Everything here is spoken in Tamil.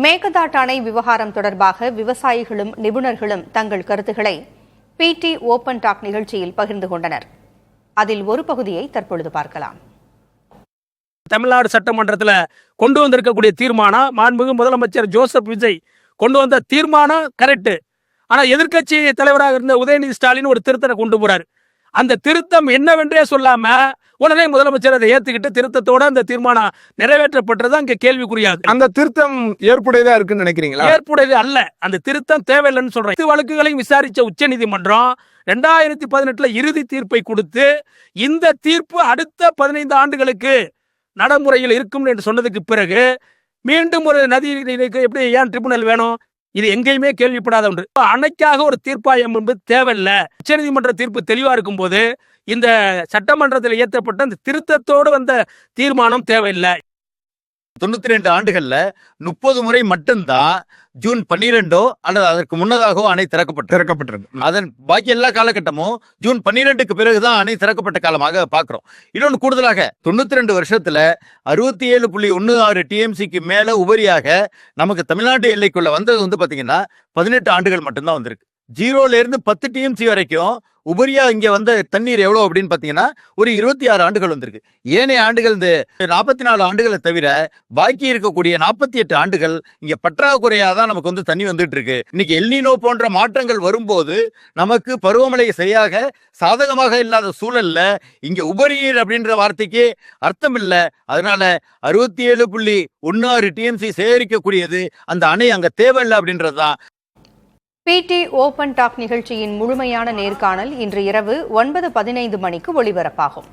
மேகதாட்டு அணை விவகாரம் தொடர்பாக விவசாயிகளும் நிபுணர்களும் தங்கள் கருத்துக்களை PT ஓபன் டாக் நிகழ்ச்சியில் பகிர்ந்து கொண்டனர். அதில் ஒரு பகுதியை தற்பொழுது பார்க்கலாம். தமிழ்நாடு சட்டமன்றத்தில் கொண்டு வந்திருக்கக்கூடிய தீர்மானம் மாண்புமிகு முதலமைச்சர் ஜோசப் விஜய் கொண்டு வந்த தீர்மானம் கரெக்ட். ஆனால் எதிர்க்கட்சி தலைவராக இருந்த உதயநிதி ஸ்டாலின் ஒரு திருத்தத்தை கொண்டு போறாரு. அந்த திருத்தம் என்னவென்றே சொல்லாம உடனே முதலமைச்சர் அதை ஏத்துக்கிட்டு திருத்தத்தோட அந்த தீர்மானம் நிறைவேற்றப்பட்டது அங்க கேள்விக்குரியாது. அந்த திருத்தம் ஏற்புடையதா இருக்குன்னு நினைக்கிறீங்களா? ஏற்புடையது அல்ல. அந்த திருத்தம் தேவையில்லைன்னு சொல்றேன். இது வழக்குகளையும் விசாரிச்ச உச்சநீதிமன்றம் 2018 இறுதி தீர்ப்பை கொடுத்து இந்த தீர்ப்பு அடுத்த 15 ஆண்டுகளுக்கு நடைமுறையில் இருக்கும் என்று சொன்னதுக்கு பிறகு மீண்டும் ஒரு நதி எப்படி ஏன் ட்ரிபுனல் வேணும்? இது எங்கேயுமே கேள்விப்படாத ஒன்று. அணைக்காக ஒரு தீர்ப்பாயம் என்பது தேவையில்லை. உச்சநீதிமன்ற தீர்ப்பு தெளிவா இருக்கும் போது இந்த சட்டமன்றத்தில் இயற்றப்பட்ட அந்த திருத்தத்தோடு வந்த தீர்மானம் தேவையில்லை. 92 ஆண்டுகள்ல 30 முறை மட்டும்தான் ஜூன் 12 அல்லது அதற்கு முன்னதாகவோ அணை திறக்கப்பட்டிருக்கு. அதன் பாக்கி எல்லா காலகட்டமும் ஜூன் 12க்கு பிறகுதான் அணை திறக்கப்பட்ட காலமாக பாக்குறோம். இன்னொன்று கூடுதலாக 92 வருஷத்துல 67.16 TMCக்கு மேல உபரியாக நமக்கு தமிழ்நாட்டு எல்லைக்குள்ள வந்தது வந்து பாத்தீங்கன்னா 18 ஆண்டுகள் மட்டும்தான் வந்திருக்கு. 0ல இருந்து 10 TMC வரைக்கும் உபரியா இங்க வந்த தண்ணீர் எவ்வளவு அப்படின்னு பாத்தீங்கன்னா ஒரு 26 ஆண்டுகள் வந்திருக்கு. ஏனைய ஆண்டுகள் இந்த 44 ஆண்டுகளை தவிர பாக்கி இருக்கக்கூடிய 48 ஆண்டுகள் இங்க பற்றாக்குறையா தான் நமக்கு வந்து தண்ணி வந்துட்டு இருக்கு. இன்னைக்கு எல்னினோ போன்ற மாற்றங்கள் வரும்போது நமக்கு பருவமழை சரியாக சாதகமாக இல்லாத சூழல்ல இங்க உபரிநீர் அப்படின்ற வார்த்தைக்கு அர்த்தம் இல்லை. அதனால 67.16 TMC சேகரிக்கக்கூடியது அந்த அணை அங்க தேவையில்லை அப்படின்றதுதான். PT ஓபன் டாக் நிகழ்ச்சியின் முழுமையான நேர்காணல் இன்று இரவு 9:15 மணிக்கு ஒளிபரப்பாகும்.